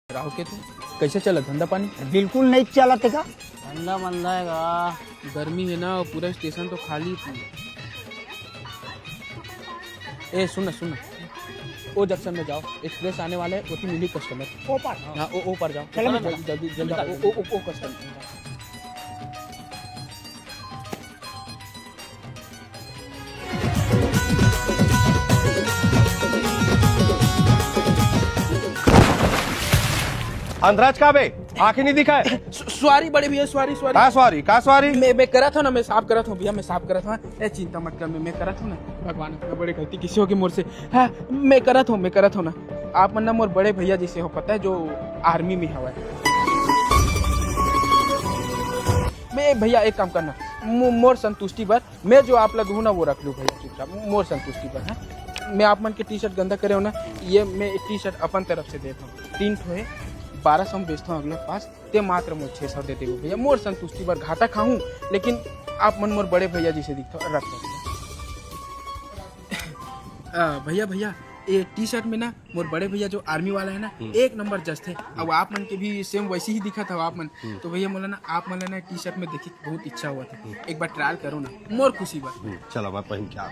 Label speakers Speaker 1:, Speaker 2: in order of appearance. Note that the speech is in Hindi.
Speaker 1: राहु के तू कैसे चला धंधा पानी?
Speaker 2: बिल्कुल नहीं चलत का।
Speaker 3: ठंडा मंदा है।
Speaker 1: गर्मी है ना, पूरा स्टेशन तो खाली थी। ए सुन सुन, ओ जंक्शन में जाओ, एक्सप्रेस आने वाले है, मिली कस्टमर।
Speaker 2: ऊपर
Speaker 1: हाँ ओ पर जाओ,
Speaker 2: चलो ना,
Speaker 1: जल्दी जल्दी जल्दी ओ कस्टमर।
Speaker 4: अंधराज का बे आंखें नहीं दिखा है।
Speaker 1: सॉरी बड़े भैया, सॉरी सॉरी।
Speaker 4: का सॉरी
Speaker 1: मैं करा था ना, मैं साफ करा था भैया, मैं साफ करा था। ए चिंता मत कर, मैं करा था ना। भगवान अपना बड़ी गलती किसी होगी मोर से। हाँ मैं करा था ना। आप मन ना मोर बड़े भैया जिसे हो पता है, जो आर्मी में हवा है। मैं भैया एक काम करना, मोर संतुष्टि पर मैं जो आप लोग हूँ ना वो रख लूँ भैया, चुपचाप मोर संतुष्टि पर है। मैं आप मन के टी शर्ट गंदा करे हो ना, ये मैं टी शर्ट अपन तरफ से देता हूँ। 3 ठो है, 1200 में बेचता हूँ अगले पास, ते मात्र मुझे 600 दे देगा भैया। मोर संतुष्टि पर घाटा खाऊं, लेकिन आप मन मोर बड़े भैया जी से दिखता रख भैया। भैया ये टी शर्ट में ना मोर बड़े भैया जो आर्मी वाला है ना, 1 नंबर जस्ट है। अब आप मन के भी सेम वैसे ही दिखा था आप मन। तो भैया मोला ना आप मन ना टी शर्ट में देखी बहुत इच्छा हुआ था, एक बार ट्रायल करो ना, मोर खुशी बात।
Speaker 4: चलो मैं पहन के आ।